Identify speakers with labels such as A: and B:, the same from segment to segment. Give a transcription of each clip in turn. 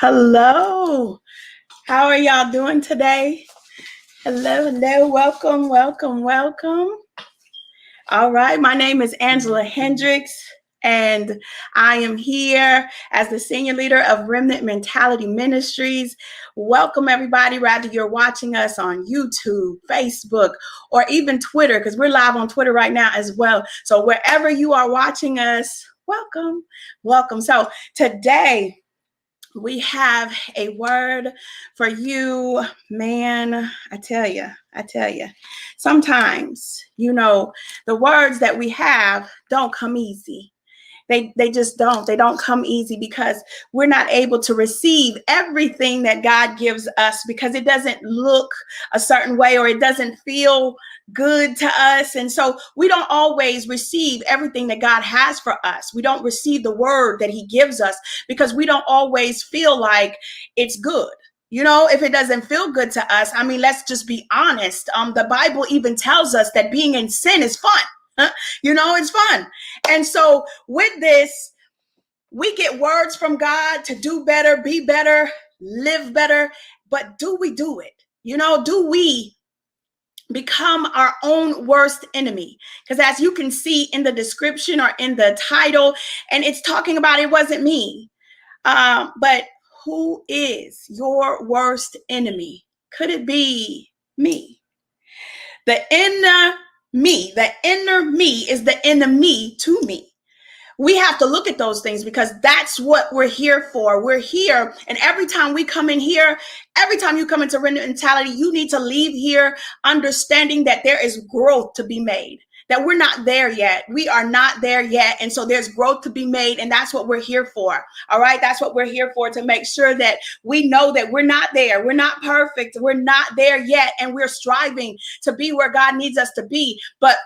A: Hello. How are y'all doing today? Hello. Welcome. All right. My name is Angela Hendrix, and I am here as the senior leader of Remnant Mentality Ministries. Welcome, everybody, whether you're watching us on YouTube, Facebook, or even Twitter, because we're live on Twitter right now as well. So wherever you are watching us, welcome. So today, we have a word for you, man. I tell you, sometimes, the words that we have don't come easy. They just don't. They don't come easy because we're not able to receive everything that God gives us because it doesn't look a certain way or it doesn't feel good to us. And so we don't always receive everything that God has for us. We don't receive the word that he gives us because we don't always feel like it's good. If it doesn't feel good to us, let's just be honest. The Bible even tells us that being in sin is fun. It's fun. And so with this, we get words from God to do better, be better, live better. But do we do it? Do we become our own worst enemy? Because as you can see in the description or in the title, and it's talking about it wasn't me. But who is your worst enemy? Could it be me? The inner me is the enemy to me. We have to look at those things because that's what we're here for. We're here. And every time we come in here, every time you come into Remnant Mentality, you need to leave here understanding that there is growth to be made, that we're not there yet. We are not there yet. And so there's growth to be made. And that's what we're here for. All right. That's what we're here for, to make sure that we know that we're not there. We're not perfect. We're not there yet. And we're striving to be where God needs us to be. But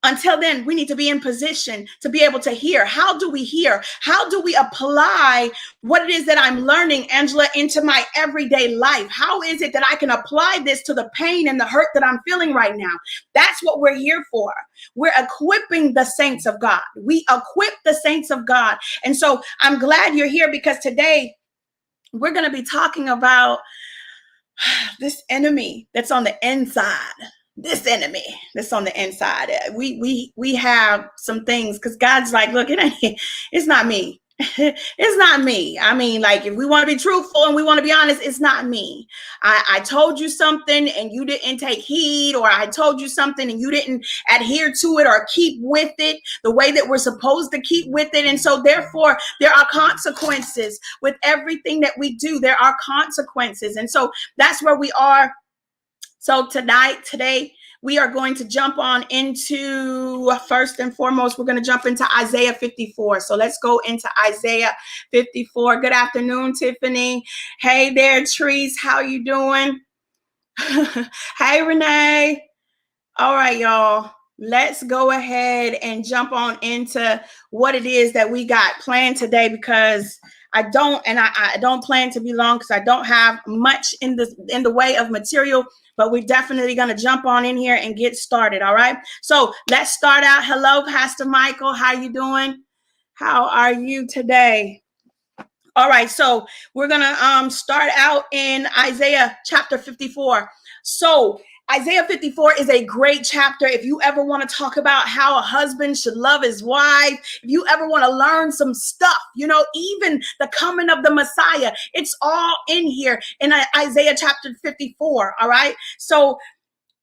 A: until then, we need to be in position to be able to hear. How do we hear? How do we apply what it is that I'm learning, Angela, into my everyday life? How is it that I can apply this to the pain and the hurt that I'm feeling right now? That's what we're here for. We're equipping the saints of God. We equip the saints of God. And so I'm glad you're here because today we're going to be talking about this enemy that's on the inside. This enemy that's on the inside. We have some things because God's like, look, it's not me. It's not me. If we want to be truthful and we want to be honest, it's not me. I told you something and you didn't take heed, or I told you something and you didn't adhere to it or keep with it the way that we're supposed to keep with it. And so therefore, there are consequences with everything that we do. There are consequences. And so that's where we are. So today, we are going to jump on into, first and foremost, we're going to jump into Isaiah 54. So let's go into Isaiah 54. Good afternoon, Tiffany. Hey there, Trees. How you doing? Hey, Renee. All right, y'all. Let's go ahead and jump on into what it is that we got planned today, because I don't plan to be long because I don't have much in the way of material, but we're definitely going to jump on in here and get started. All right. So let's start out. Hello, Pastor Michael. How you doing? How are you today? All right. So we're going to start out in Isaiah chapter 54. So Isaiah 54 is a great chapter. If you ever want to talk about how a husband should love his wife, if you ever want to learn some stuff, even the coming of the Messiah, it's all in here in Isaiah chapter 54. All right. So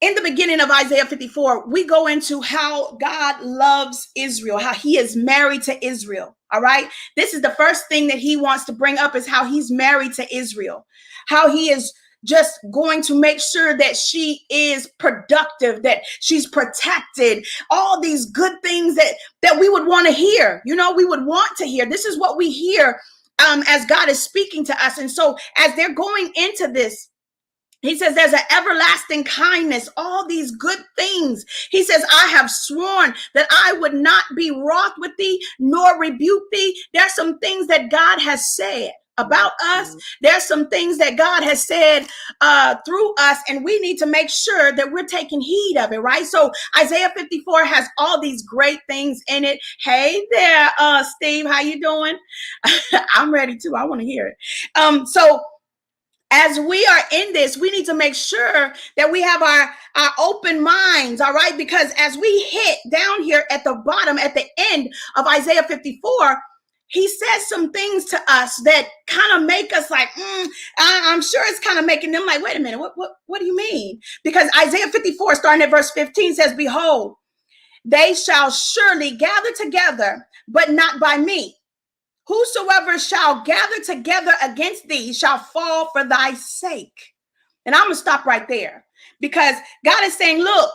A: in the beginning of Isaiah 54, we go into how God loves Israel, how he is married to Israel. All right. This is the first thing that he wants to bring up, is how he's married to Israel, how he is just going to make sure that she is productive, that she's protected, all these good things that we would want to hear. We would want to hear. This is what we hear as God is speaking to us. And so as they're going into this, he says there's an everlasting kindness, all these good things. He says, I have sworn that I would not be wroth with thee, nor rebuke thee. There's some things that God has said about us. There's some things that God has said through us, and we need to make sure that we're taking heed of it, right? So Isaiah 54 has all these great things in it. Hey there, Steve, how you doing? I'm ready too. I want to hear it. So as we are in this, we need to make sure that we have our open minds, all right? Because as we hit down here at the bottom, at the end of Isaiah 54, he says some things to us that kind of make us like, I'm sure it's kind of making them like, wait a minute, what do you mean? Because Isaiah 54, starting at verse 15, says, behold, they shall surely gather together, but not by me. Whosoever shall gather together against thee shall fall for thy sake. And I'm going to stop right there, because God is saying, look,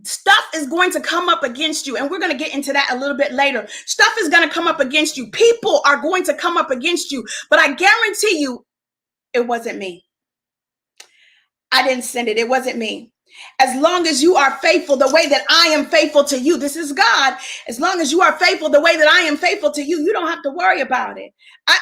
A: stuff is going to come up against you. And we're going to get into that a little bit later. Stuff is going to come up against you. People are going to come up against you. But I guarantee you, it wasn't me. I didn't send it. It wasn't me. As long as you are faithful the way that I am faithful to you, this is God. As long as you are faithful the way that I am faithful to you, you don't have to worry about it.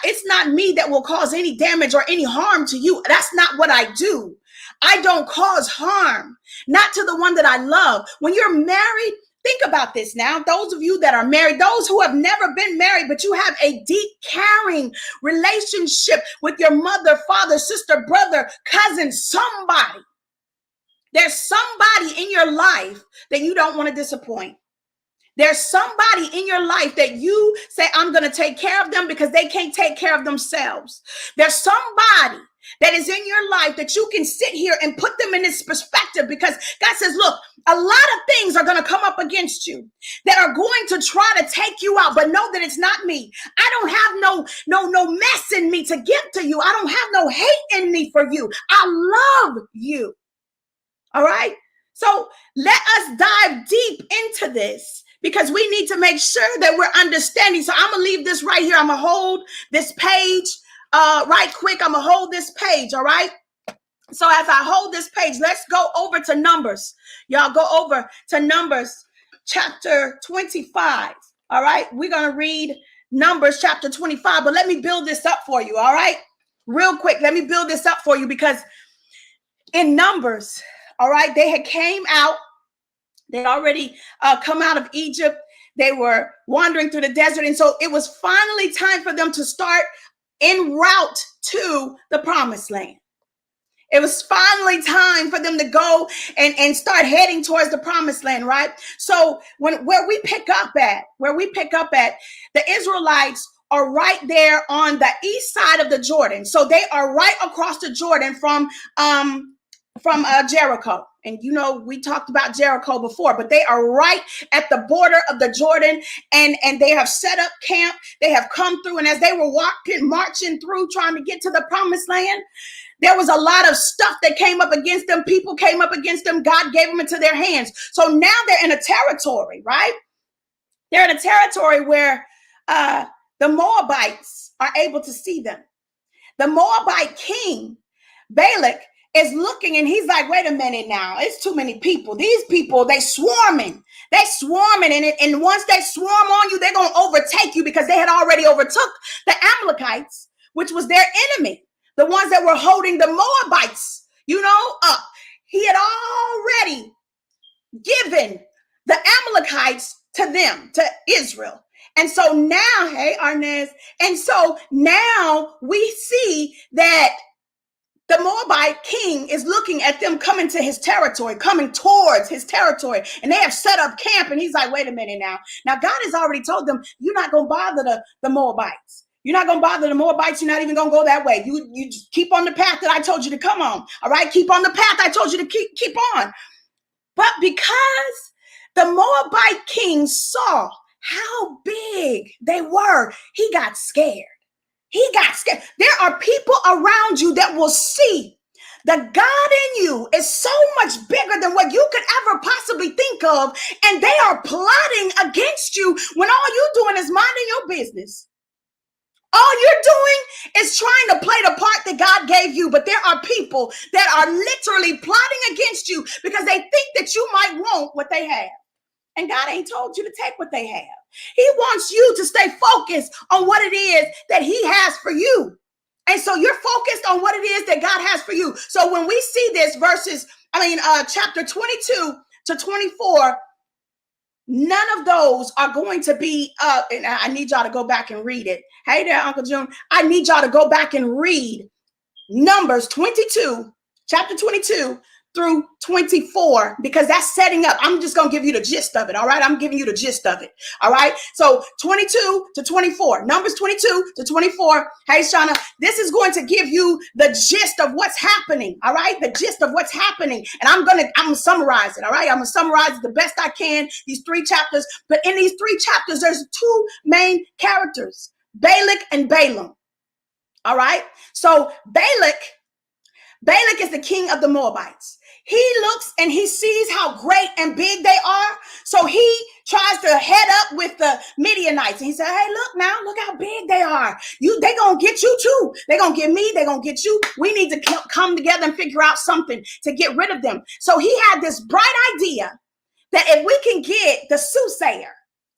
A: It's not me that will cause any damage or any harm to you. That's not what I do. I don't cause harm, not to the one that I love. When you're married, think about this now. Those of you that are married, those who have never been married, but you have a deep, caring relationship with your mother, father, sister, brother, cousin, somebody. There's somebody in your life that you don't want to disappoint. There's somebody in your life that you say, I'm going to take care of them because they can't take care of themselves. There's somebody that is in your life that you can sit here and put them in this perspective, because God says, look, a lot of things are going to come up against you that are going to try to take you out, but know that it's not me. I don't have no mess in me to give to you. I don't have no hate in me for you. I love you. All right. So let us dive deep into this, because we need to make sure that we're understanding. So I'm going to leave this right here. I'm going to hold this page right quick. I'm going to hold this page. All right. So as I hold this page, let's go over to Numbers. Y'all go over to Numbers chapter 25. All right. We're going to read Numbers chapter 25, but let me build this up for you. All right. Real quick. Let me build this up for you, because in Numbers, all right, they had came out. They already come out of Egypt. They were wandering through the desert. And so it was finally time for them to start en route to the promised land. It was finally time for them to go and start heading towards the promised land, right? So where we pick up at, the Israelites are right there on the east side of the Jordan. So they are right across the Jordan from Jericho. And you know, we talked about Jericho before, but they are right at the border of the Jordan, and they have set up camp. They have come through, and as they were marching through, trying to get to the promised land, there was a lot of stuff that came up against them. People came up against them. God gave them into their hands. So now they're in a territory, right? They're in a territory where the Moabites are able to see them. The Moabite king, Balak, is looking, and he's like, wait a minute now, it's too many people. These people, they swarming, and once they swarm on you, they're going to overtake you, because they had already overtook the Amalekites, which was their enemy, the ones that were holding the Moabites, up. He had already given the Amalekites to them, to Israel. And so now, hey, Arnez, and so now we see that the Moabite king is looking at them coming to his territory, coming towards his territory, and they have set up camp. And he's like, wait a minute now. Now, God has already told them, you're not going to bother the Moabites. You're not going to bother the Moabites. You're not even going to go that way. You just keep on the path that I told you to come on. All right. Keep on the path I told you to keep on. But because the Moabite king saw how big they were, he got scared. He got scared. There are people around you that will see the God in you is so much bigger than what you could ever possibly think of. And they are plotting against you when all you're doing is minding your business. All you're doing is trying to play the part that God gave you. But there are people that are literally plotting against you because they think that you might want what they have. And God ain't told you to take what they have. He wants you to stay focused on what it is that he has for you. And so you're focused on what it is that God has for you. So when we see this chapter 22 to 24, None of those are going to be up. And I need y'all to go back and read it. Hey there, Uncle June. I need y'all to go back and read Numbers 22, chapter 22 through 24, because that's setting up. I'm just going to give you the gist of it. All right. I'm giving you the gist of it. All right. So 22 to 24, Numbers 22 to 24. Hey, Shauna, this is going to give you the gist of what's happening. All right. The gist of what's happening. And I'm going to summarize it. All right. I'm going to summarize it the best I can, these 3 chapters. But in these 3 chapters, there's 2 main characters, Balak and Balaam. All right. So Balak is the king of the Moabites. He looks and he sees how great and big they are. So he tries to head up with the Midianites. And he said, hey, look how big they are. They going to get you too. They going to get me. They going to get you. We need to come together and figure out something to get rid of them. So he had this bright idea that if we can get the soothsayer,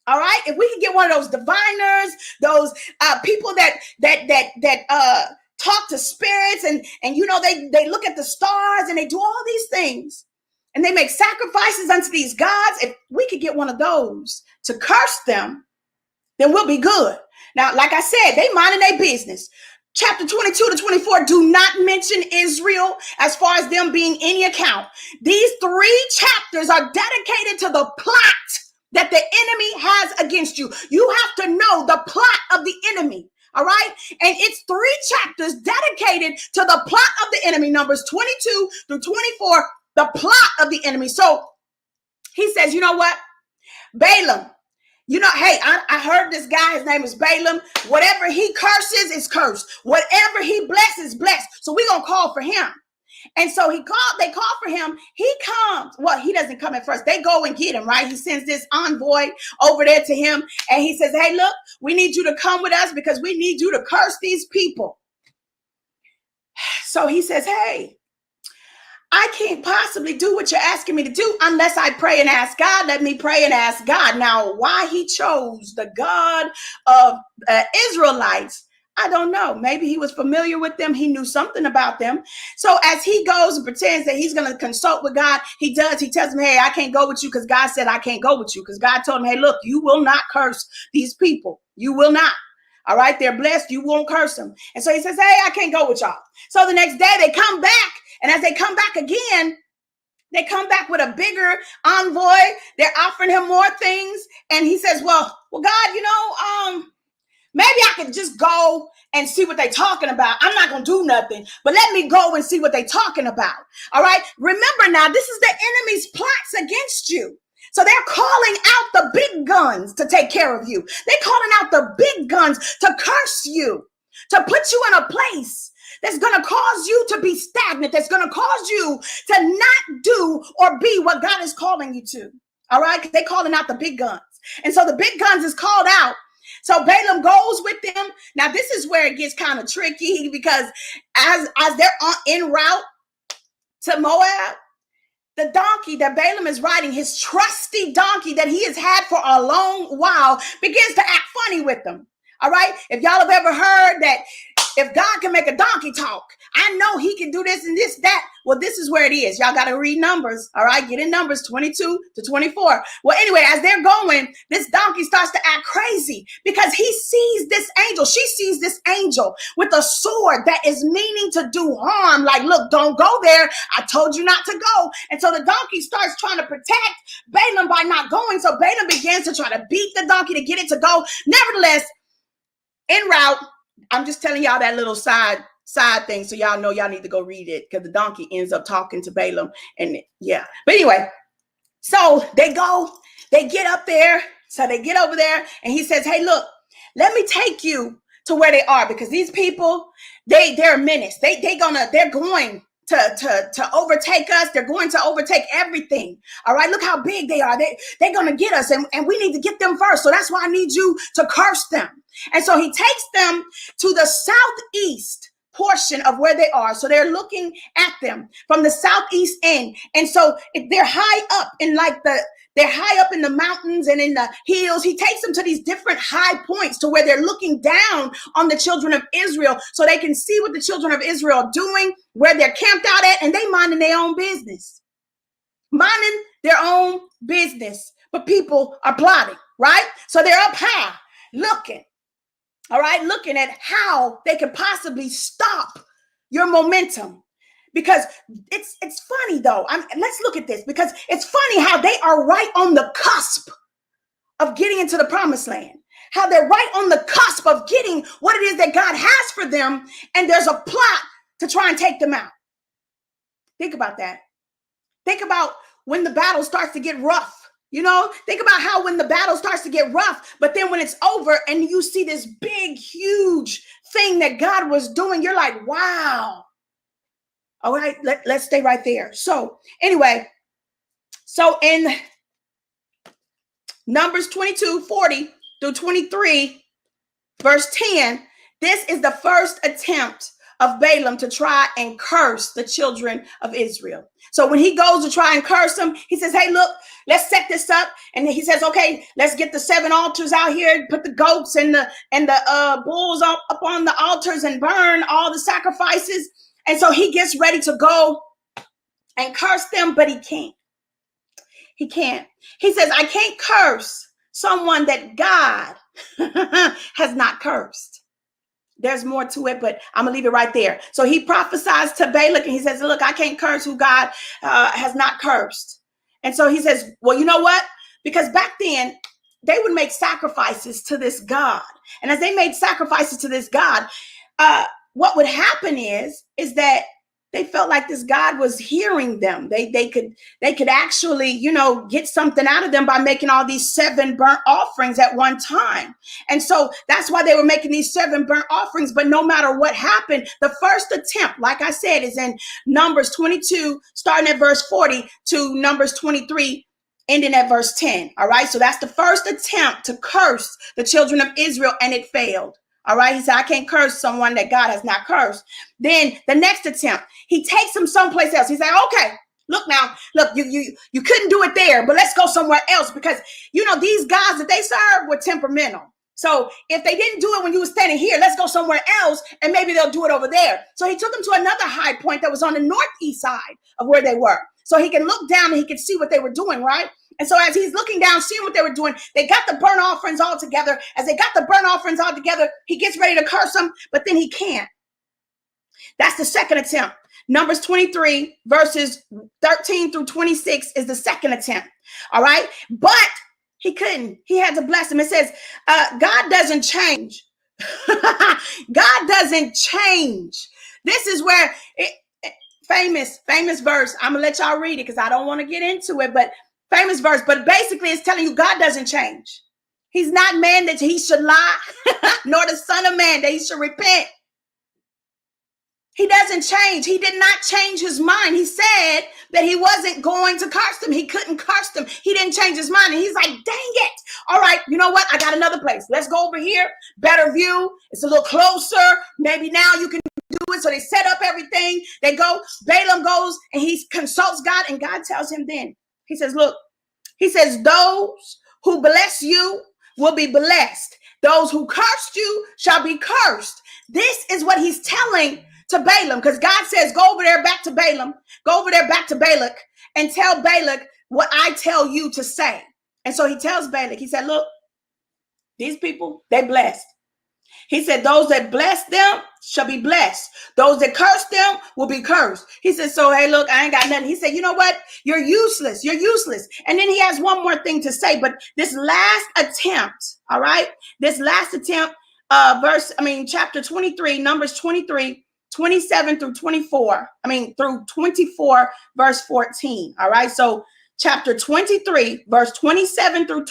A: all right, if we can get one of those diviners, those people that talk to spirits and they look at the stars and they do all these things and they make sacrifices unto these gods. If we could get one of those to curse them, then we'll be good. Now, like I said, they minding their business. Chapter 22 to 24 do not mention Israel as far as them being any account. These 3 chapters are dedicated to the plot that the enemy has against you. You have to know the plot of the enemy. All right. And it's 3 chapters dedicated to the plot of the enemy. Numbers 22 through 24, the plot of the enemy. So he says, you know what? Balaam, hey, I heard this guy, his name is Balaam. Whatever he curses is cursed. Whatever he blesses, blessed. So we're going to call for him. And so they call for him. He comes. Well, he doesn't come at first. They go and get him, right? He sends this envoy over there to him. And he says, hey, look, we need you to come with us because we need you to curse these people. So he says, hey, I can't possibly do what you're asking me to do unless I pray and ask God. Let me pray and ask God. Now, why he chose the God of Israelites, I don't know. Maybe he was familiar with them. He knew something about them. So as he goes and pretends that he's going to consult with God, he does. He tells him, hey, I can't go with you because God said I can't go with you, because God told him, hey, look, you will not curse these people. You will not. All right. They're blessed. You won't curse them. And so he says, hey, I can't go with y'all. So the next day they come back. And as they come back again, they come back with a bigger envoy. They're offering him more things. And he says, well, God, maybe I could just go and see what they're talking about. I'm not going to do nothing, but let me go and see what they're talking about. All right. Remember now, this is the enemy's plots against you. So they're calling out the big guns to take care of you. They're calling out the big guns to curse you, to put you in a place that's going to cause you to be stagnant, that's going to cause you to not do or be what God is calling you to. All right. Because they're calling out the big guns. And so the big guns is called out. So Balaam goes with them. Now, this is where it gets kind of tricky, because as they're en route to Moab, the donkey that Balaam is riding, his trusty donkey that he has had for a long while, begins to act funny with them. All right. If y'all have ever heard that if God can make a donkey talk, I know he can do this and this, that. Well, this is where it is. Y'all got to read Numbers. All right. Get in Numbers 22 to 24. Well, anyway, as they're going, this donkey starts to act crazy because he sees this angel. She sees this angel with a sword that is meaning to do harm. Like, look, don't go there. I told you not to go. And so the donkey starts trying to protect Balaam by not going. So Balaam begins to try to beat the donkey to get it to go. Nevertheless, en route, I'm just telling y'all that little side thing so y'all know y'all need to go read it, because the donkey ends up talking to Balaam. And yeah, but anyway, so they get up there. So they get over there and he says, hey, look, let me take you to where they are, because these people, they're a menace. They're going to overtake us. They're going to overtake everything. All right. Look how big they are. They're going to get us, and we need to get them first. So that's why I need you to curse them. And so he takes them to the southeast portion of where they are. So they're looking at them from the southeast end. And so they're high up in they're high up in the mountains and in the hills. He takes them to these different high points to where they're looking down on the children of Israel so they can see what the children of Israel are doing, where they're camped out at, and they minding their own business. minding their own business, but people are plotting, right? So they're up high looking, all right, looking at how they could possibly stop your momentum. Because it's funny though. Let's look at this, because it's funny how they are right on the cusp of getting into the promised land, how they're right on the cusp of getting what it is that God has for them, and there's a plot to try and take them out. Think about that. Think about when the battle starts to get rough. Think about how when the battle starts to get rough, but then when it's over and you see this big, huge thing that God was doing, you're like, wow. All right, let's stay right there. So anyway, so in Numbers 22:40 through 23, verse 10, this is the first attempt of Balaam to try and curse the children of Israel. So when he goes to try and curse them, he says, hey, look, let's set this up. And he says, okay, let's get the 7 altars out here, put the goats and the bulls up on the altars and burn all the sacrifices. And so he gets ready to go and curse them, but he can't. He can't. He says, I can't curse someone that God has not cursed. There's more to it, but I'm going to leave it right there. So he prophesies to Balak and he says, look, I can't curse who God has not cursed. And so he says, well, you know what? Because back then they would make sacrifices to this God. And as they made sacrifices to this God, what would happen is that they felt like this God was hearing them. They could actually, get something out of them by making all these 7 burnt offerings at one time. And so that's why they were making these 7 burnt offerings. But no matter what happened, the first attempt, like I said, is in Numbers 22, starting at verse 40 to Numbers 23, ending at verse 10. All right. So that's the first attempt to curse the children of Israel, and it failed. All right. He said, I can't curse someone that God has not cursed. Then the next attempt, he takes them someplace else. He said, okay, look, you couldn't do it there, but let's go somewhere else, because, these gods that they serve were temperamental. So if they didn't do it when you were standing here, let's go somewhere else and maybe they'll do it over there. So he took them to another high point that was on the northeast side of where they were. So he can look down and he can see what they were doing, right? And so as he's looking down, seeing what they were doing, they got the burnt offerings all together. As they got the burnt offerings all together, he gets ready to curse them, but then he can't. That's the second attempt. Numbers 23, verses 13 through 26 is the second attempt. All right. But he couldn't. He had to bless him. It says, God doesn't change. God doesn't change. This is where famous verse. I'm going to let y'all read it because I don't want to get into it, but famous verse. But basically it's telling you God doesn't change. He's not man that he should lie, nor the son of man that he should repent. He doesn't change. He did not change his mind. He said that he wasn't going to curse them. He couldn't curse them. He didn't change his mind. And he's like, dang it. All right, you know what? I got another place. Let's go over here. Better view. It's a little closer. Maybe now you can do it. So they set up everything. They go. Balaam goes and he consults God. And God tells him then, he says, look, he says, those who bless you will be blessed. Those who cursed you shall be cursed. This is what he's telling to Balaam, because God says, go over there back to Balaam, go over there back to Balak and tell Balak what I tell you to say. And so he tells Balak, he said, look, these people, they blessed. He said, those that bless them shall be blessed. Those that curse them will be cursed. He said, so, hey, look, I ain't got nothing. He said, you know what? You're useless. You're useless. And then he has one more thing to say, but this last attempt, all right, this last attempt, chapter 23, Numbers 23, 27 through 24, through 24, verse 14. All right. So chapter 23, verse 27 through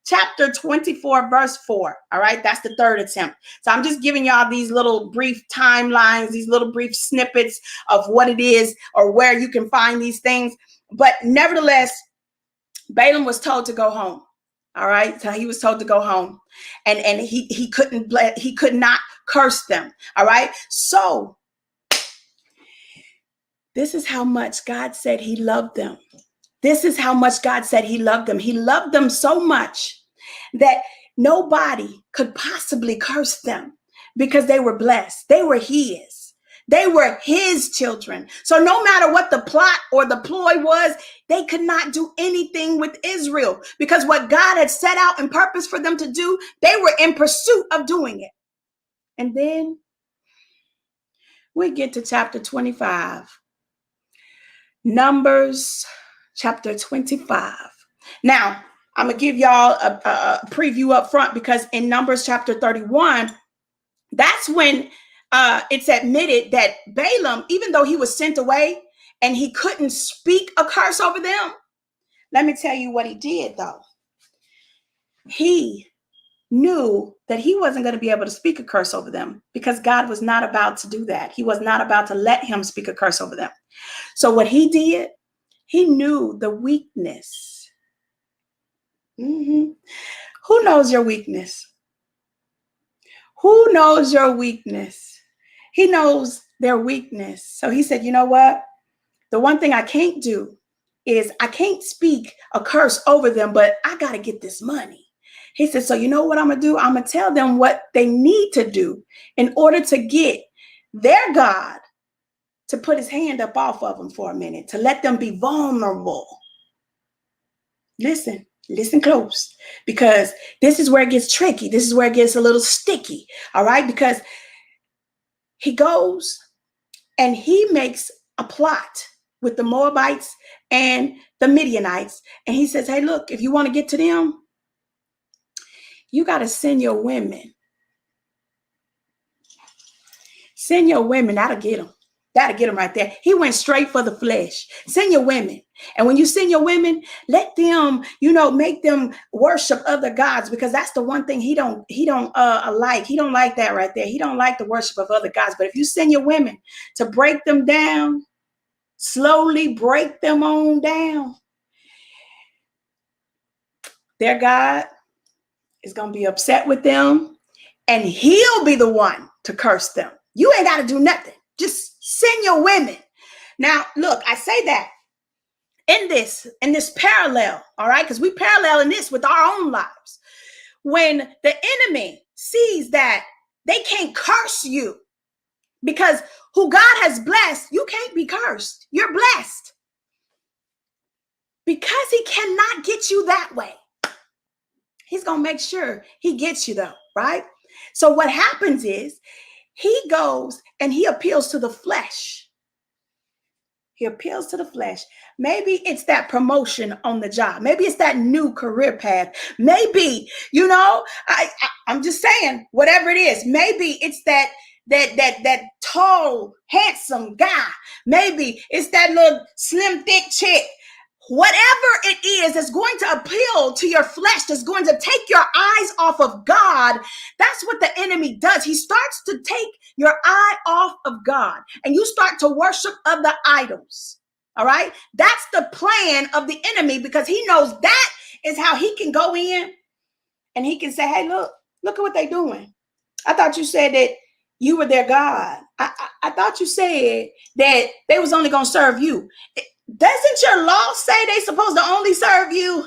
A: chapter 24, verse 4. All right. That's the third attempt. So I'm just giving y'all these little brief timelines, these little brief snippets of what it is or where you can find these things. But nevertheless, Balaam was told to go home. All right. So he was told to go home and he could not curse them. All right. So this is how much God said he loved them. This is how much God said he loved them. He loved them so much that nobody could possibly curse them because they were blessed. They were his. They were his children. So no matter what the plot or the ploy was, they could not do anything with Israel because what God had set out and purpose for them to do, they were in pursuit of doing it. And then we get to chapter 25. Numbers chapter 25. Now, I'm going to give y'all a preview up front because in Numbers chapter 31, that's when it's admitted that Balaam, even though he was sent away and he couldn't speak a curse over them, let me tell you what he did though. He knew that he wasn't going to be able to speak a curse over them because God was not about to do that. He was not about to let him speak a curse over them. So what he did, he knew the weakness. Who knows your weakness? Who knows your weakness? He knows their weakness. So he said, you know what? The one thing I can't do is I can't speak a curse over them, but I got to get this money. He said, so you know what I'm going to do? I'm going to tell them what they need to do in order to get their God to put his hand up off of them for a minute, to let them be vulnerable. Listen close, because this is where it gets tricky. This is where it gets a little sticky. All right. Because he goes and he makes a plot with the Moabites and the Midianites. And he says, hey, look, if you want to get to them, you got to send your women. Send your women. That'll get them. That'll get them right there. He went straight for the flesh. Send your women. And when you send your women, let them, make them worship other gods, because that's the one thing he don't like. He don't like that right there. He don't like the worship of other gods. But if you send your women to break them down, slowly break them on down, their God is going to be upset with them and he'll be the one to curse them. You ain't got to do nothing. Just send your women. Now, look, I say that in this parallel, all right, because we paralleling this with our own lives. When the enemy sees that they can't curse you because who God has blessed, you can't be cursed. You're blessed. Because he cannot get you that way. He's going to make sure he gets you though, right? So what happens is he goes and he appeals to the flesh. He appeals to the flesh. Maybe it's that promotion on the job. Maybe it's that new career path. Maybe, I'm just saying, whatever it is. Maybe it's that tall, handsome guy. Maybe it's that little slim, thick chick. Whatever it is that's going to appeal to your flesh, that's going to take your eyes off of God, that's what the enemy does. He starts to take your eye off of God and you start to worship other idols. All right. That's the plan of the enemy, because he knows that is how he can go in and he can say, hey, look at what they're doing. I thought you said that you were their God. I thought you said that they was only going to serve you. Doesn't your law say they supposed to only serve you?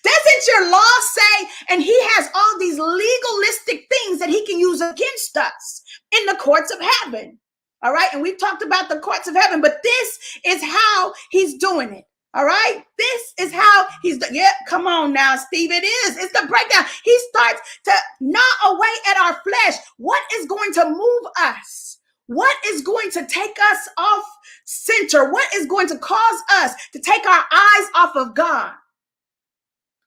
A: Doesn't your law say? And he has all these legalistic things that he can use against us in the courts of heaven. All right. And we've talked about the courts of heaven, but this is how he's doing it. All right. This is how he's doing. Yeah, come on now, Steve. It is. It's the breakdown. He starts to gnaw away at our flesh. What is going to move us? What is going to take us off center? What is going to cause us to take our eyes off of God?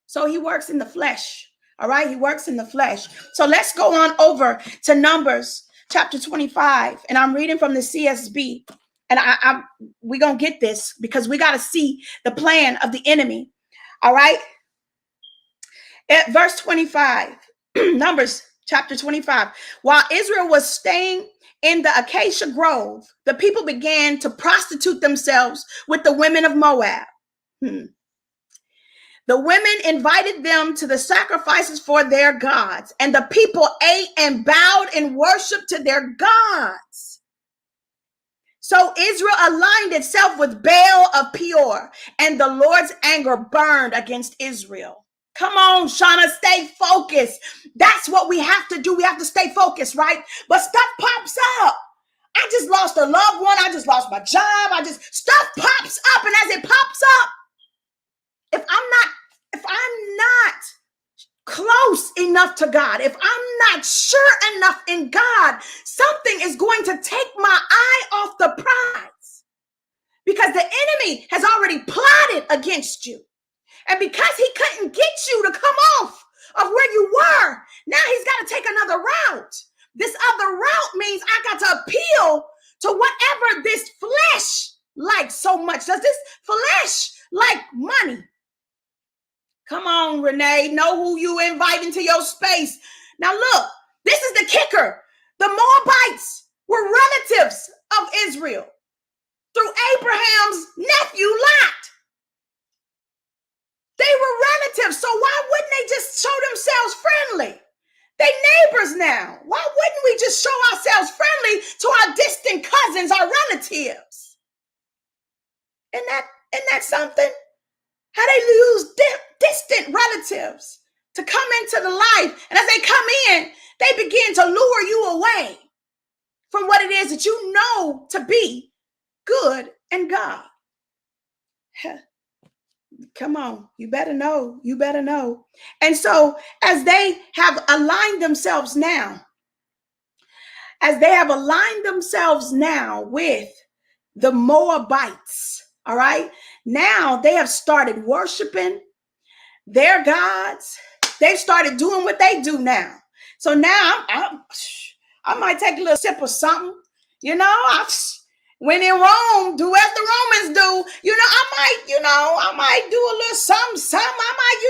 A: So he works in the flesh. All right. He works in the flesh. So let's go on over to Numbers chapter 25. And I'm reading from the CSB. And we're going to get this because we got to see the plan of the enemy. All right. At verse 25, Numbers chapter 25. While Israel was staying in the acacia grove, the people began to prostitute themselves with the women of Moab. The women invited them to the sacrifices for their gods, and the people ate and bowed in worship to their gods. So Israel aligned itself with Baal of Peor, and the Lord's anger burned against Israel. Come on, Shauna, stay focused. That's what we have to do. We have to stay focused, right? But stuff pops up. I just lost a loved one. I just lost my job. Stuff pops up. And as it pops up, if I'm not close enough to God, if I'm not sure enough in God, something is going to take my eye off the prize, because the enemy has already plotted against you. And because he couldn't get you to come off of where you were, now he's got to take another route. This other route means I got to appeal to whatever this flesh likes so much. Does this flesh like money? Come on, Renee, know who you invite into your space. Now look, this is the kicker. The Moabites were relatives of Israel through Abraham's nephew Lot. They were relatives, so why wouldn't they just show themselves friendly? They neighbors now. Why wouldn't we just show ourselves friendly to our distant cousins, our relatives? Isn't that something? How they use distant relatives to come into the life. And as they come in, they begin to lure you away from what it is that you know to be good and God. Come on, you better know. And so as they have aligned themselves now, with the Moabites, all right, now they have started worshiping their gods. They've started doing what they do now. So now I might take a little sip of something, when in Rome, do as the Romans do. I might do a little something. I might,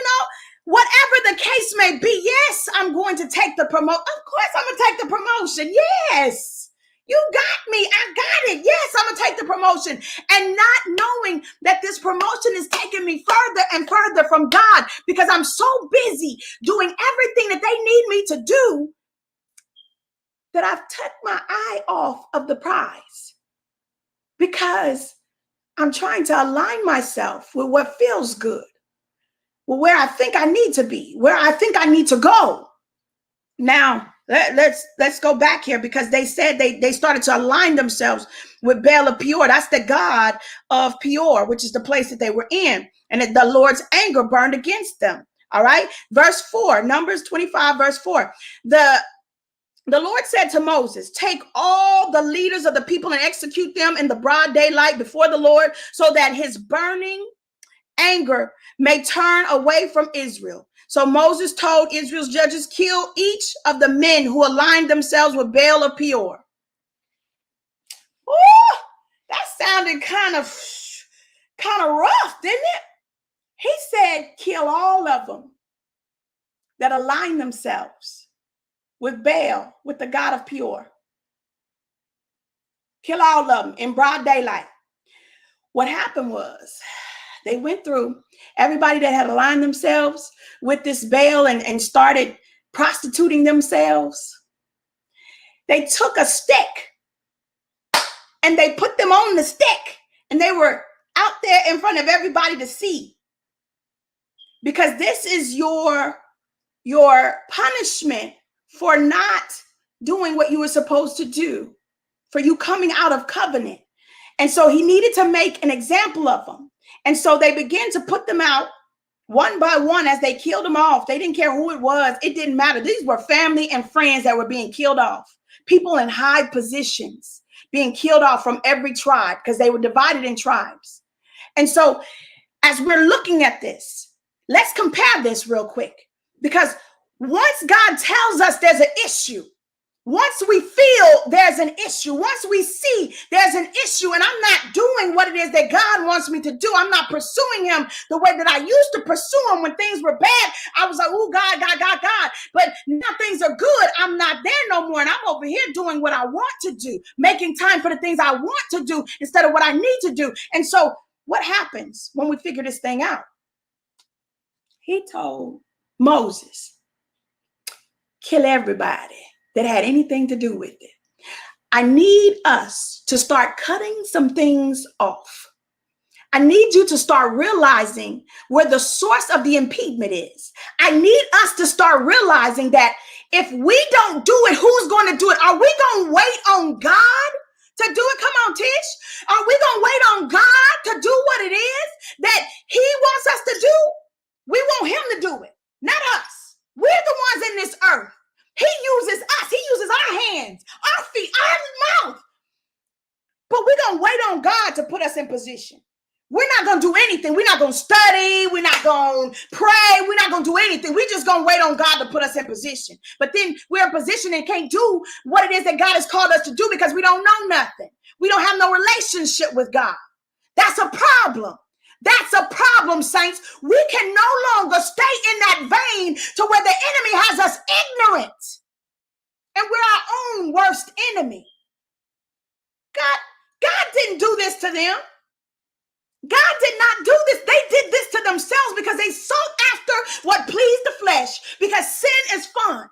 A: whatever the case may be. Yes, I'm going to take the promotion. Of course, I'm going to take the promotion. Yes, you got me. I got it. Yes, I'm going to take the promotion. And not knowing that this promotion is taking me further and further from God, because I'm so busy doing everything that they need me to do that I've took my eye off of the prize. Because I'm trying to align myself with what feels good, with where I think I need to be, where I think I need to go. Now, let's go back here, because they said they started to align themselves with Baal of Peor. That's the god of Peor, which is the place that they were in. And the Lord's anger burned against them. All right. Verse 4, Numbers 25, verse 4. The Lord said to Moses, take all the leaders of the people and execute them in the broad daylight before the Lord, so that his burning anger may turn away from Israel. So Moses told Israel's judges, kill each of the men who aligned themselves with Baal of Peor. Ooh, that sounded kind of rough, didn't it? He said, kill all of them that align themselves with Baal, with the god of Peor. Kill all of them in broad daylight. What happened was they went through everybody that had aligned themselves with this Baal and started prostituting themselves. They took a stick and they put them on the stick, and they were out there in front of everybody to see. Because this is your punishment for not doing what you were supposed to do, for you coming out of covenant. And so he needed to make an example of them. And so they began to put them out one by one as they killed them off. They didn't care who it was. It didn't matter. These were family and friends that were being killed off. People in high positions being killed off from every tribe, because they were divided in tribes. And so as we're looking at this, let's compare this real quick, because once God tells us there's an issue, once we feel there's an issue, once we see there's an issue, and I'm not doing what it is that God wants me to do, I'm not pursuing him the way that I used to pursue him when things were bad. I was like, oh, God. But now things are good. I'm not there no more. And I'm over here doing what I want to do, making time for the things I want to do instead of what I need to do. And so what happens when we figure this thing out? He told Moses, kill everybody that had anything to do with it. I need us to start cutting some things off. I need you to start realizing where the source of the impediment is. I need us to start realizing that if we don't do it, who's going to do it? Are we going to wait on God to do it? Come on, Tish. Are we going to wait on God to do what it is that he wants us to do? We want him to do it, not us. We're the ones in this earth. He uses us. He uses our hands, our feet, our mouth. But we're going to wait on God to put us in position. We're not going to do anything. We're not going to study. We're not going to pray. We're not going to do anything. We're just going to wait on God to put us in position. But then we're in position and can't do what it is that God has called us to do because we don't know nothing. We don't have no relationship with God. That's a problem. That's a problem, saints. We can no longer stay in that vein to where the enemy has us ignorant. And we're our own worst enemy. God didn't do this to them. God did not do this. They did this to themselves because they sought after what pleased the flesh, because sin is fun.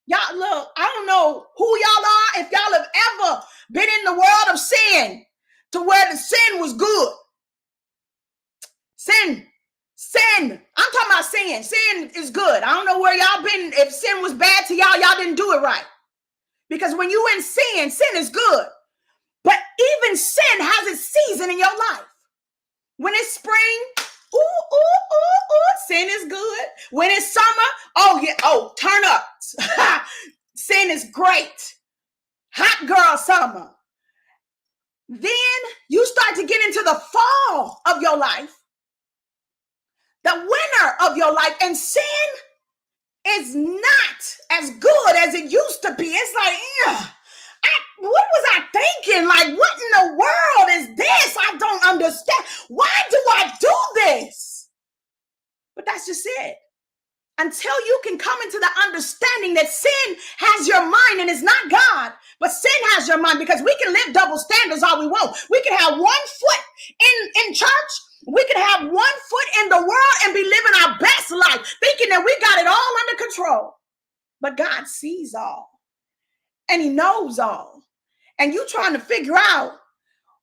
A: Y'all, look, I don't know who y'all are, if y'all have ever been in the world of sin to where the sin was good. Sin. I'm talking about sin. Sin is good. I don't know where y'all been. If sin was bad to y'all, y'all didn't do it right. Because when you in sin, sin is good. But even sin has its season in your life. When it's spring, sin is good. When it's summer, turn up. Sin is great. Hot girl summer. Then you start to get into the fall of your life, the winter of your life, and sin is not as good as it used to be. It's like, what was I thinking? Like, what in the world is this? I don't understand. Why do I do this? But that's just it. Until you can come into the understanding that sin has your mind and it's not God, but sin has your mind, because we can live double standards all we want. We can have 1 foot in church. We can have 1 foot in the world and be living our best life, thinking that we got it all under control. But God sees all and he knows all. And you trying to figure out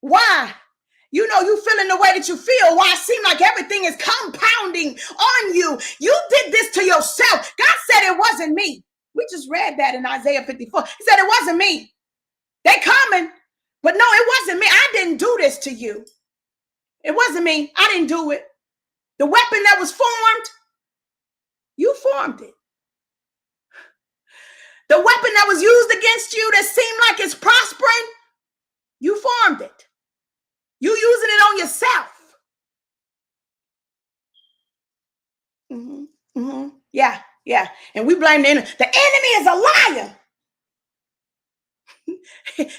A: why, you feeling the way that you feel, why it seems like everything is compounding on you. You did this to yourself. God said it wasn't me. We just read that in Isaiah 54. He said it wasn't me. They coming, but no, it wasn't me. I didn't do this to you. It wasn't me. I didn't do it. The weapon that was formed, you formed it. The weapon that was used against you that seemed like it's prospering, you formed it. You using it on yourself. Yeah. And we blame the enemy. The enemy is a liar.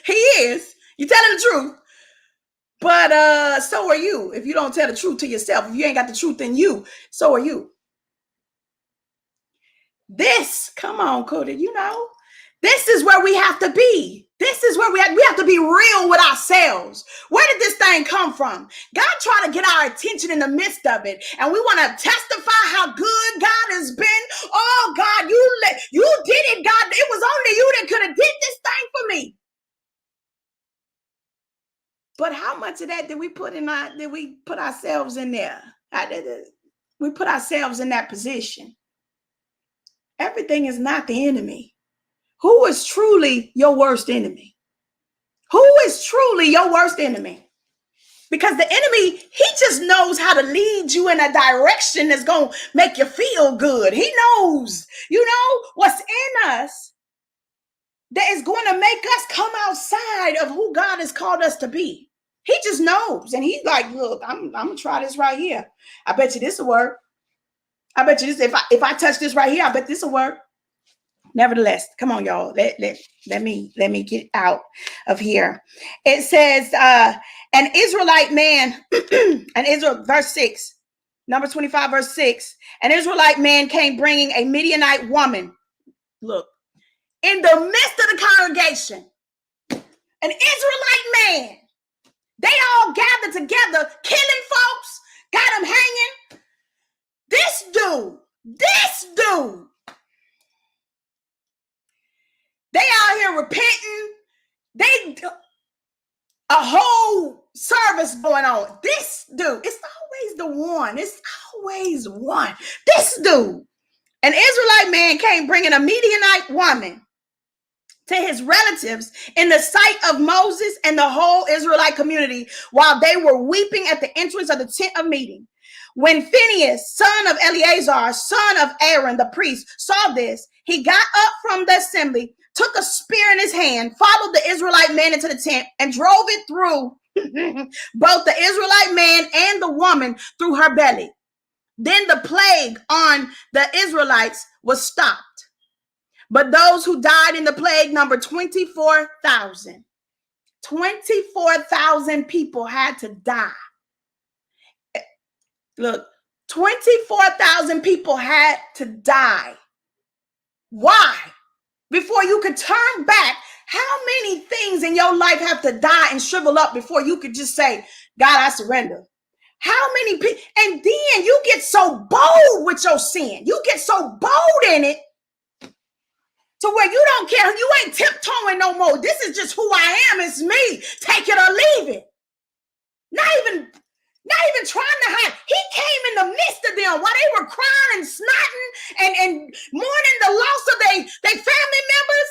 A: He is. You're telling the truth. But so are you. If you don't tell the truth to yourself, if you ain't got the truth in you, so are you. This, come on, Cody, this is where we have to be. This is where we have to be real with ourselves. Where did this thing come from? God tried to get our attention in the midst of it. And we want to testify how good God has been. Oh, God, you did it, God. It was only you that could have did this thing for me. But how much of that did we put ourselves in there? We put ourselves in that position. Everything is not the enemy. Who is truly your worst enemy? Who is truly your worst enemy? Because the enemy, he just knows how to lead you in a direction that's going to make you feel good. He knows, what's in us that is going to make us come outside of who God has called us to be. He just knows. And he's like, look, I'm going to try this right here. I bet you this will work. I bet you this, if I touch this right here, I bet this will work. Nevertheless, come on, y'all. Let me get out of here. It says, an Israelite man, verse 6, Numbers 25, verse 6, an Israelite man came bringing a Midianite woman. Look, in the midst of the congregation, an Israelite man. They all gathered together, killing folks, got them hanging. This dude, they out here repenting. A whole service going on. This dude, it's always one. This dude, an Israelite man came bringing a Midianite woman to his relatives in the sight of Moses and the whole Israelite community while they were weeping at the entrance of the tent of meeting. When Phinehas, son of Eleazar, son of Aaron, the priest, saw this, he got up from the assembly, took a spear in his hand, followed the Israelite man into the tent, and drove it through both the Israelite man and the woman through her belly. Then the plague on the Israelites was stopped. But those who died in the plague numbered 24,000. 24,000 people had to die. Look, 24,000 people had to die. Why? Before you could turn back, how many things in your life have to die and shrivel up before you could just say, God, I surrender? How many people? And then you get so bold with your sin. You get so bold in it to where you don't care. You ain't tiptoeing no more. This is just who I am. It's me. Take it or leave it. Not even trying to hide. He came in the midst of them while they were crying and snotting and mourning the loss of their family members.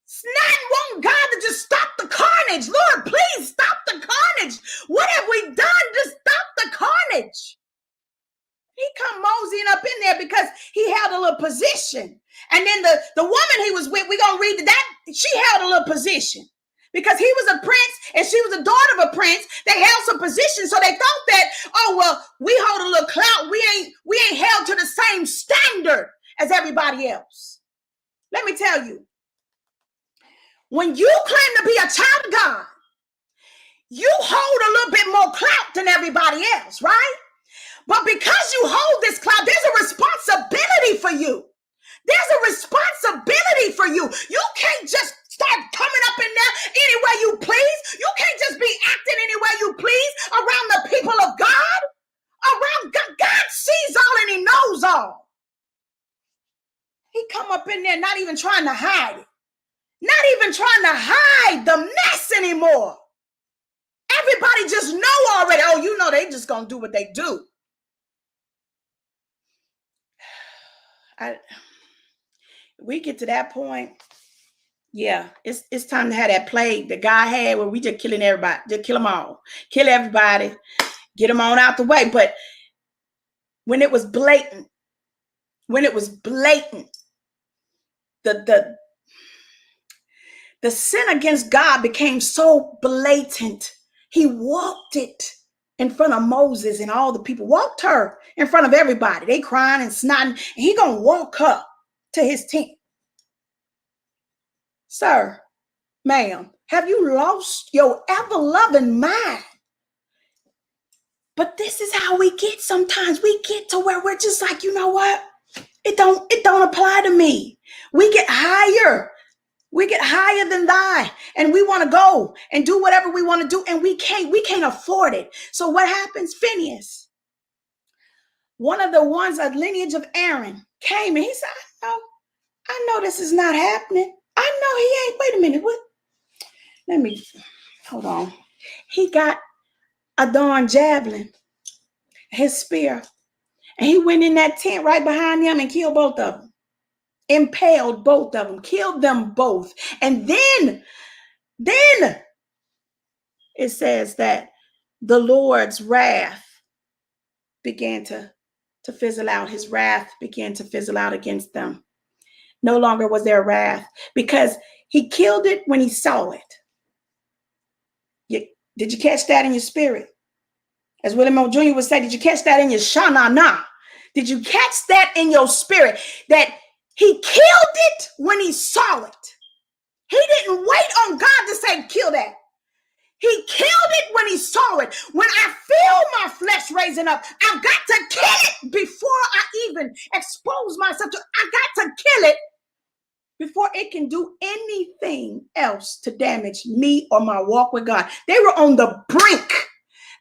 A: Snotting, wanting God to just stop the carnage. Lord, please stop the carnage. What have we done to stop the carnage? He come moseying up in there because he held a little position. And then the woman he was with, we're going to read that, she held a little position. Because he was a prince and she was a daughter of a prince, they held some position. So they thought that, oh, well, we hold a little clout. We ain't held to the same standard as everybody else. Let me tell you, when you claim to be a child of God, you hold a little bit more clout than everybody else, right? But because you hold this clout, there's a responsibility for you. There's a responsibility for you. You can't just start coming up in there any way you please. You can't just be acting any way you please around the people of God. Around God, God sees all and he knows all. He come up in there not even trying to hide it. Not even trying to hide the mess anymore. Everybody just know already. Oh, you know they just gonna do what they do. We get to that point. Yeah, it's time to have that plague that God had where we just killing everybody. Just kill them all. Kill everybody. Get them on out the way. But when it was blatant, the sin against God became so blatant. He walked it in front of Moses and all the people. Walked her in front of everybody. They crying and snotting. And he gonna walk her to his tent. Sir, ma'am, have you lost your ever-loving mind? But this is how we get sometimes. We get to where we're just like, you know what? It don't apply to me. We get higher. We get higher than thy, and we want to go and do whatever we want to do, and we can't afford it. So what happens? Phinehas, one of the ones of lineage of Aaron, came and he said, I know this is not happening. I know he ain't. Wait a minute. What? Let me, hold on. He got a darn javelin, his spear, and he went in that tent right behind them and killed both of them. Impaled both of them, killed them both. And then it says that the Lord's wrath began to fizzle out. His wrath began to fizzle out against them. No longer was there wrath because he killed it when he saw it. Did you catch that in your spirit? As William O. Jr. would say, did you catch that in your shanana? Did you catch that in your spirit? That he killed it when he saw it. He didn't wait on God to say, kill that. He killed it when he saw it. When I feel my flesh raising up, I've got to kill it before I even expose myself to it. I got to kill it before it can do anything else to damage me or my walk with God. They were on the brink.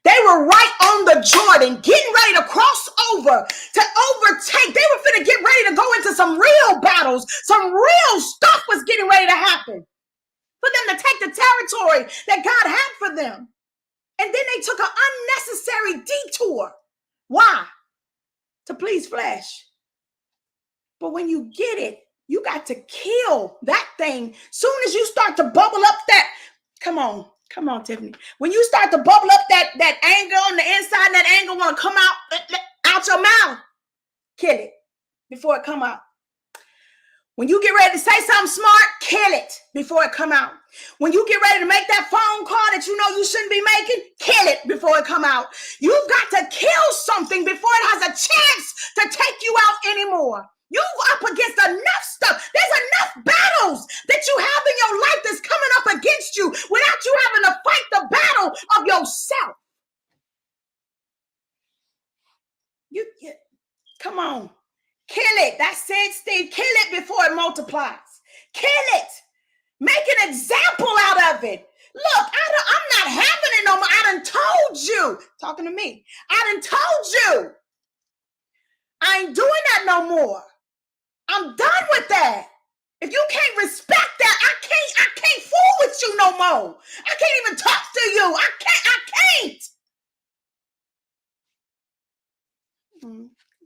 A: They were right on the Jordan, getting ready to cross over, to overtake. They were finna get ready to go into some real battles. Some real stuff was getting ready to happen for them to take the territory that God had for them. And then they took an unnecessary detour. Why? To please flesh. But when you get it, You got to kill that thing. Soon as you start to bubble up that, come on, Tiffany. When you start to bubble up that anger on the inside, and that anger want to come out your mouth, kill it before it come out. When you get ready to say something smart, kill it before it come out. When you get ready to make that phone call that you know you shouldn't be making, kill it before it come out. You've got to kill something before it has a chance to take you out anymore. You're up against enough stuff. There's enough battles that you have in your life that's coming up against you without you having to fight the battle of yourself. Come on. Kill it. That's it, Steve. Kill it before it multiplies. Kill it. Make an example out of it. Look, I'm not having it no more. I done told you. Talking to me. I done told you. I ain't doing that no more. I'm done with that. If you can't respect that, I can't fool with you no more. I can't even talk to you. I can't.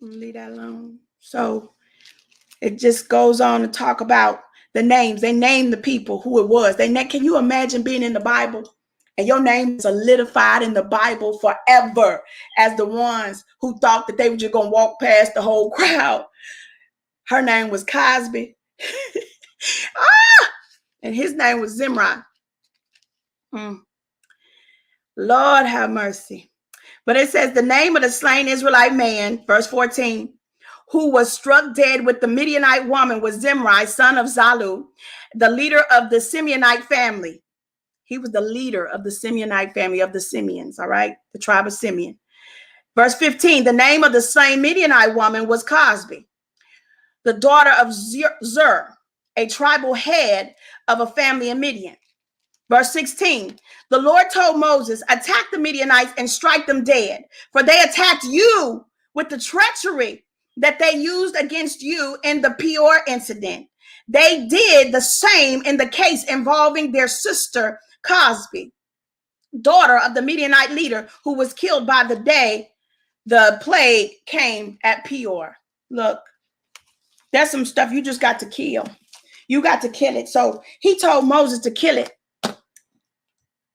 A: Leave that alone. So it just goes on to talk about the names. They named the people who it was. Can you imagine being in the Bible and your name is solidified in the Bible forever as the ones who thought that they were just going to walk past the whole crowd? Her name was Cosby. And his name was Zimri. Lord have mercy. But it says the name of the slain Israelite man, verse 14, who was struck dead with the Midianite woman was Zimri, son of Zalu, the leader of the Simeonite family. He was the leader of the Simeonite family of the Simeons, all right? The tribe of Simeon. Verse 15, the name of the slain Midianite woman was Cosby, the daughter of Zur, a tribal head of a family in Midian. Verse 16, the Lord told Moses, attack the Midianites and strike them dead, for they attacked you with the treachery that they used against you in the Peor incident. They did the same in the case involving their sister Cosby, daughter of the Midianite leader who was killed by the day the plague came at Peor. Look, that's some stuff you just got to kill. You got to kill it. So he told Moses to kill it.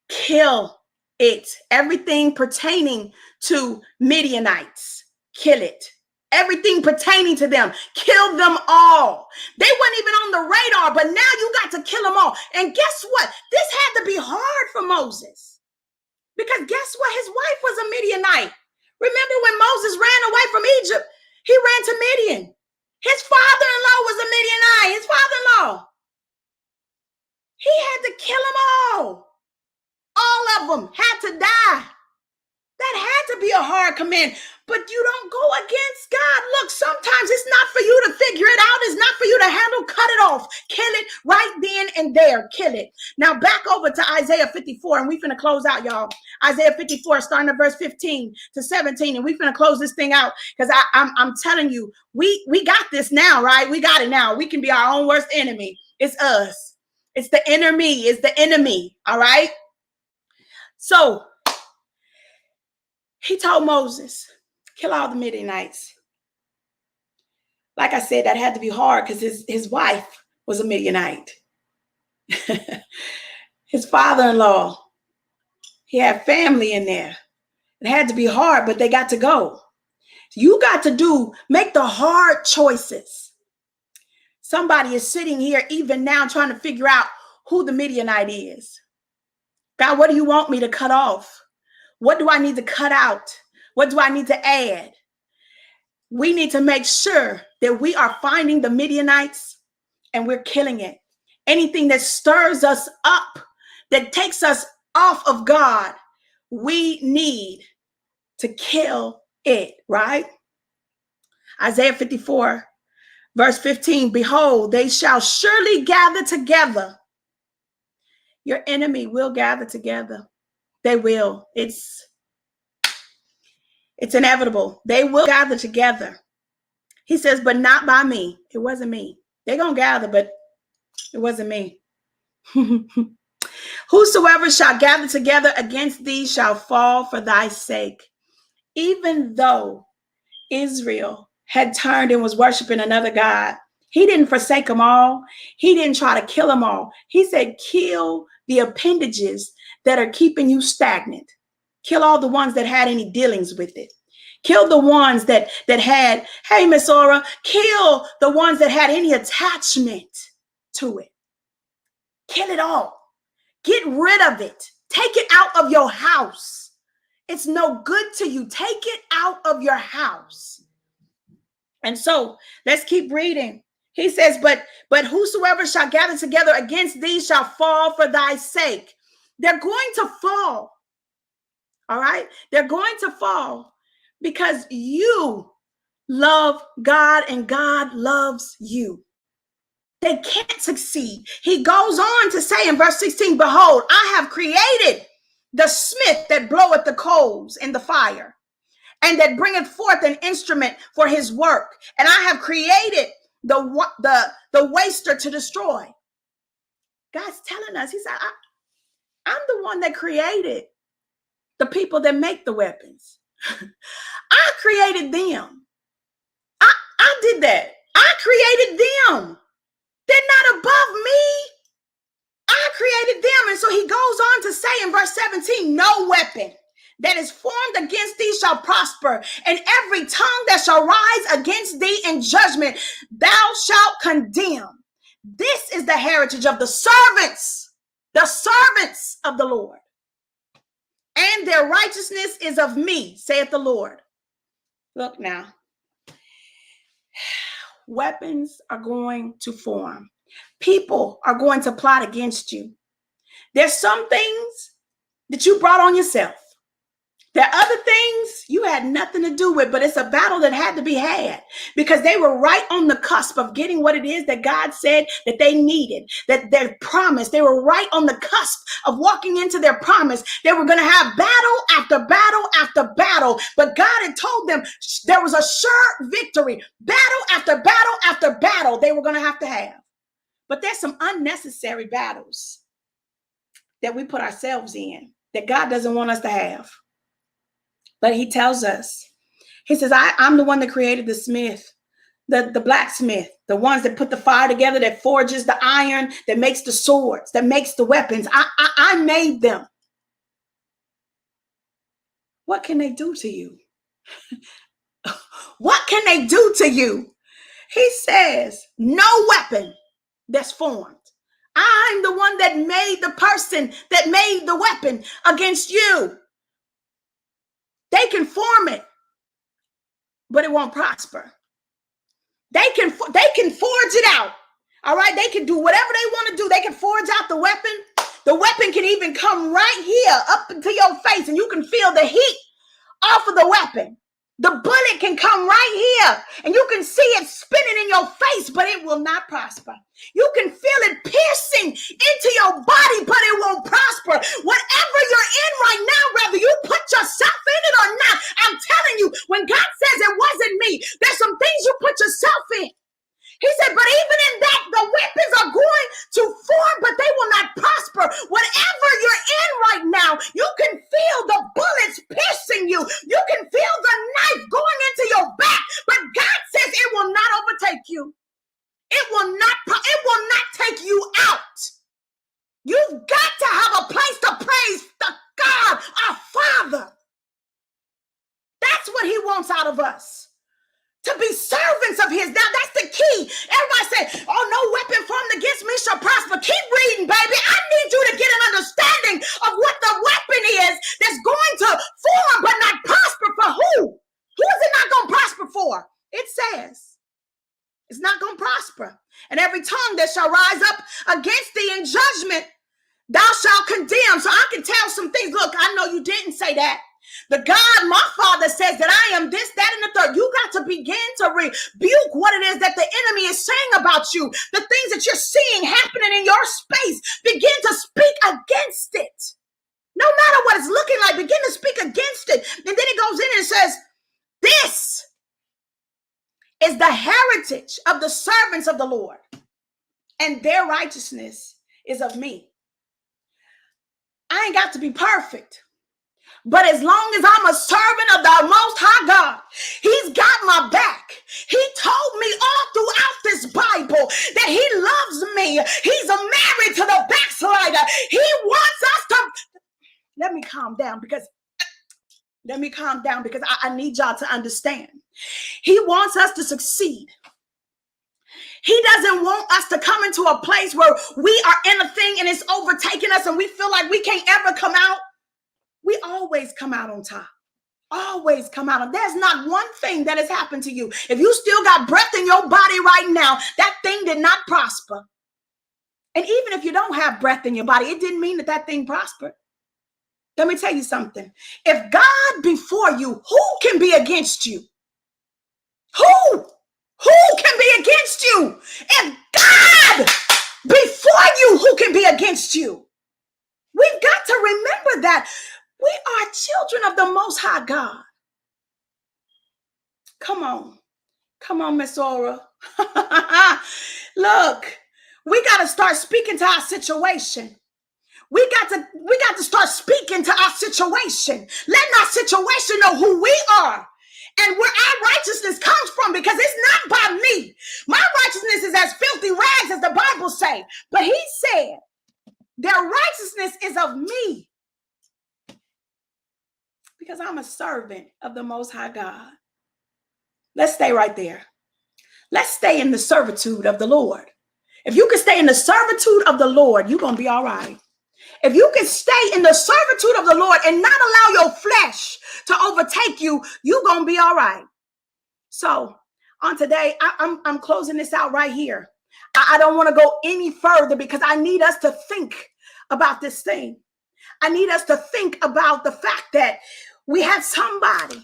A: Kill it. Everything pertaining to Midianites, kill it. Everything pertaining to them, kill them all. They weren't even on the radar, but now you got to kill them all. And guess what? This had to be hard for Moses. Because guess what? His wife was a Midianite. Remember when Moses ran away from Egypt? He ran to Midian. His father-in-law was a Midianite. His father-in-law. He had to kill them all. All of them had to die. That had to be a hard command, but you don't go against God. Look, sometimes it's not for you to figure it out. It's not for you to handle. Cut it off. Kill it right then and there. Kill it. Now back over to Isaiah 54, and we finna close out, y'all. Isaiah 54, starting at verse 15 to 17, and we finna close this thing out because I'm telling you, we got this now, right? We got it now. We can be our own worst enemy. It's us. It's the enemy. It's the enemy. All right. So he told Moses, kill all the Midianites. Like I said, that had to be hard because his wife was a Midianite. His father-in-law, he had family in there. It had to be hard, but they got to go. You got to make the hard choices. Somebody is sitting here even now trying to figure out who the Midianite is. God, what do you want me to cut off? What do I need to cut out? What do I need to add? We need to make sure that we are finding the Midianites and we're killing it. Anything that stirs us up, that takes us off of God, we need to kill it, right? Isaiah 54, verse 15, behold, they shall surely gather together. Your enemy will gather together. They will. It's inevitable. They will gather together. He says, but not by me. It wasn't me. They're going to gather, but it wasn't me. Whosoever shall gather together against thee shall fall for thy sake. Even though Israel had turned and was worshiping another God, He didn't forsake them all. He didn't try to kill them all. He said, kill the appendages that are keeping you stagnant. Kill all the ones that had any dealings with it. Kill the ones that had, hey, Miss Aura, kill the ones that had any attachment to it. Kill it all. Get rid of it. Take it out of your house. It's no good to you. Take it out of your house. And so let's keep reading. He says, but whosoever shall gather together against thee shall fall for thy sake. They're going to fall. All right? They're going to fall because you love God and God loves you. They can't succeed. He goes on to say in verse 16, behold, I have created the smith that bloweth the coals in the fire, and that bringeth forth an instrument for his work. And I have created the waster to destroy. God's telling us, he said, I'm the one that created the people that make the weapons. I created them. I did that. I created them. They're not above me. I created them. And so he goes on to say in verse 17, no weapon that is formed against thee shall prosper, and every tongue that shall rise against thee in judgment thou shalt condemn. This is the heritage of the servants of the Lord. And their righteousness is of me, saith the Lord. Look now. Weapons are going to form. People are going to plot against you. There's some things that you brought on yourself. There are other things you had nothing to do with, but it's a battle that had to be had because they were right on the cusp of getting what it is that God said that they needed, that their promise. They were right on the cusp of walking into their promise. They were going to have battle after battle after battle, but God had told them there was a sure victory. Battle after battle after battle they were going to have. But there's some unnecessary battles that we put ourselves in that God doesn't want us to have. But he tells us, he says, I'm the one that created the smith, the blacksmith, the ones that put the fire together, that forges the iron, that makes the swords, that makes the weapons. I made them. What can they do to you? What can they do to you? He says, no weapon that's formed. I'm the one that made the person that made the weapon against you. They can form it, but it won't prosper. They can forge it out. All right. They can do whatever they want to do. They can forge out the weapon. The weapon can even come right here up into your face, and you can feel the heat off of the weapon. The bullet can come right here, and you can see it spinning in your face, but it will not prosper. You can feel it piercing into your body, but it won't prosper. Whatever you're in right now, whether you put yourself in it or not, I'm telling you, when God says it wasn't me, there's some things you put yourself in. He said, but even in that, the weapons are going to form, but they will not prosper. Whatever you're in right now, you can feel the bullets piercing you. You can feel the knife going into your back, but God says it will not overtake you. It will not take you out. You've got to have a place to praise the God, our Father. That's what he wants out of us. To be servants of his. Now that's the key. Everybody say, oh, no weapon formed against me shall prosper. Keep reading, baby. I need you to get an understanding of what the weapon is that's going to form but not prosper for who? Who is it not going to prosper for? It says it's not going to prosper. And every tongue that shall rise up against thee in judgment, thou shalt condemn. So I can tell some things. Look, I know you didn't say that. The God, my Father, says that I am this, that, and the third. You got to begin to rebuke what it is that the enemy is saying about you. The things that you're seeing happening in your space. Begin to speak against it. No matter what it's looking like, begin to speak against it. And then it goes in and says, this is the heritage of the servants of the Lord, and their righteousness is of me. I ain't got to be perfect. But as long as I'm a servant of the Most High God, he's got my back. He told me all throughout this Bible that he loves me. He's married to the backslider. He wants us to... Let me calm down because I need y'all to understand. He wants us to succeed. He doesn't want us to come into a place where we are in a thing and it's overtaking us and we feel like we can't ever come out. We always come out on top. Always come out. There's not one thing that has happened to you. If you still got breath in your body right now, that thing did not prosper. And even if you don't have breath in your body, it didn't mean that that thing prospered. Let me tell you something. If God before you, who can be against you? Who can be against you? If God before you, who can be against you? We've got to remember that we are children of the Most High God. Come on, Miss Aura. Look, we got to start speaking to our situation. We got to start speaking to our situation. Letting our situation know who we are and where our righteousness comes from, because it's not by me. My righteousness is as filthy rags, as the Bible say. But he said, their righteousness is of me, because I'm a servant of the Most High God. Let's stay right there. Let's stay in the servitude of the Lord. If you can stay in the servitude of the Lord, you're going to be all right. If you can stay in the servitude of the Lord and not allow your flesh to overtake you, you're going to be all right. So on today, I'm closing this out right here. I don't want to go any further because I need us to think about this thing. I need us to think about the fact that we had somebody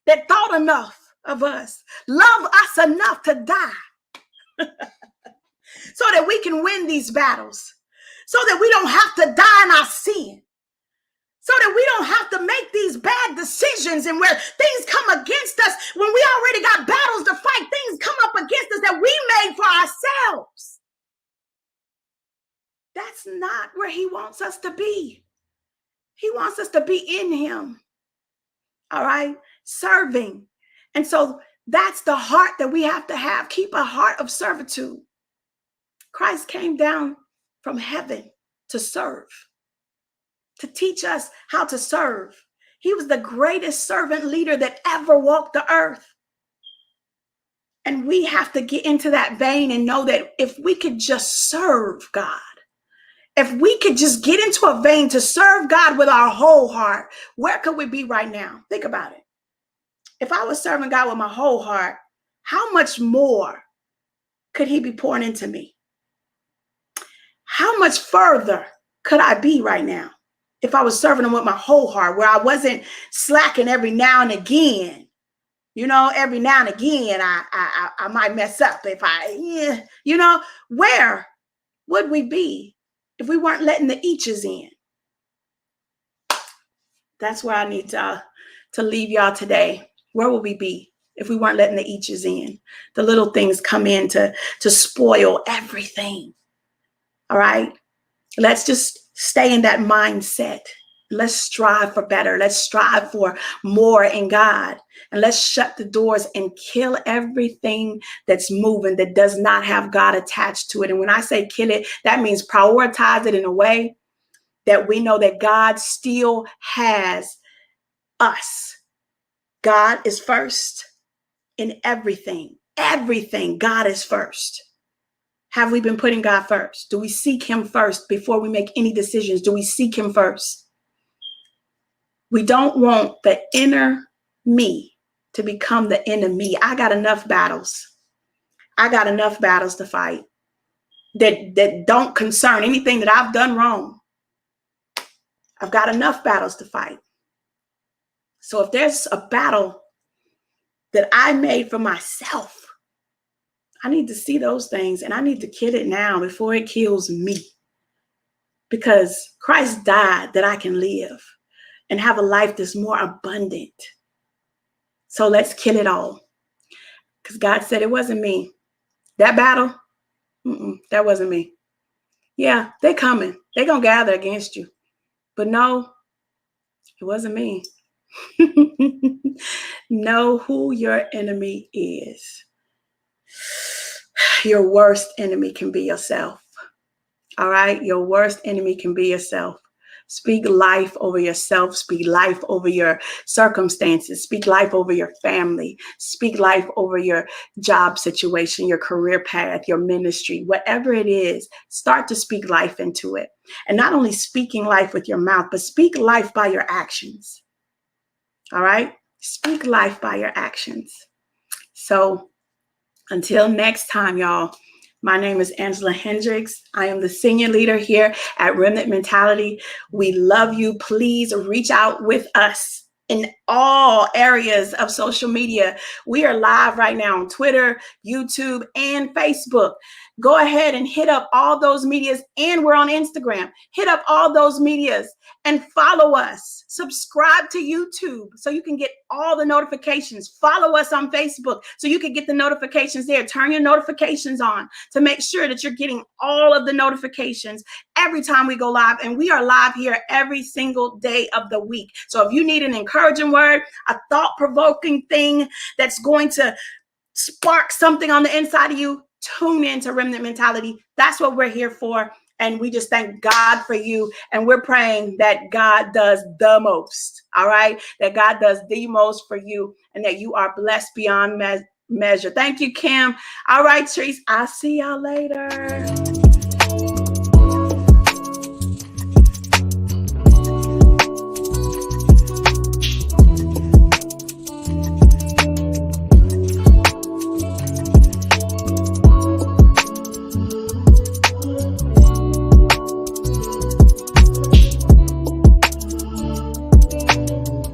A: that thought enough of us, love us enough to die so that we can win these battles, so that we don't have to die in our sin, so that we don't have to make these bad decisions and where things come against us when we already got battles to fight. Things come up against us that we made for ourselves. That's not where he wants us to be. He wants us to be in him. All right? Serving. And so that's the heart that we have to have. Keep a heart of servitude. Christ came down from heaven to serve, to teach us how to serve. He was the greatest servant leader that ever walked the earth. And we have to get into that vein and know that if we could just serve God, if we could just get into a vein to serve God with our whole heart, where could we be right now? Think about it. If I was serving God with my whole heart, how much more could he be pouring into me? How much further could I be right now if I was serving him with my whole heart, where I wasn't slacking every now and again? You know, every now and again, I might mess up where would we be if we weren't letting the eaches in? That's where I need to leave y'all today. Where would we be if we weren't letting the eaches in? The little things come in to spoil everything. All right? Let's just stay in that mindset. Let's strive for better. Let's strive for more in God. And let's shut the doors and kill everything that's moving that does not have God attached to it. And when I say kill it, that means prioritize it in a way that we know that God still has us. God is first in everything. Everything, God is first. Have we been putting God first? Do we seek him first before we make any decisions? Do we seek him first? We don't want the inner me to become the enemy. I got enough battles. I got enough battles to fight that don't concern anything that I've done wrong. I've got enough battles to fight. So if there's a battle that I made for myself, I need to see those things and I need to kill it now before it kills me. Because Christ died that I can live and have a life that's more abundant. So let's kill it all. Because God said it wasn't me. That battle, that wasn't me. Yeah, they're coming. They're going to gather against you. But no, It wasn't me. Know who your enemy is. Your worst enemy can be yourself. All right? Your worst enemy can be yourself. Speak life over yourself. Speak life over your circumstances. Speak life over your family. Speak life over your job situation, your career path, your ministry, whatever it is. Start to speak life into it. And not only speaking life with your mouth, but speak life by your actions. All right? Speak life by your actions. So until next time, y'all, my name is Angela Hendrix. I am the senior leader here at Remnant Mentality. We love you. Please reach out with us in all areas of social media. We are live right now on Twitter, YouTube, and Facebook. Go ahead and hit up all those medias, and we're on Instagram. Hit up all those medias and follow us. Subscribe to YouTube so you can get all the notifications. Follow us on Facebook so you can get the notifications there. Turn your notifications on to make sure that you're getting all of the notifications every time we go live. And we are live here every single day of the week. So if you need an encouraging word, a thought-provoking thing that's going to spark something on the inside of you, tune into Remnant Mentality. That's what we're here for. And we just thank God for you. And we're praying that God does the most. All right. That God does the most for you and that you are blessed beyond measure. Thank you, Kim. All right, Trees. I'll see y'all later.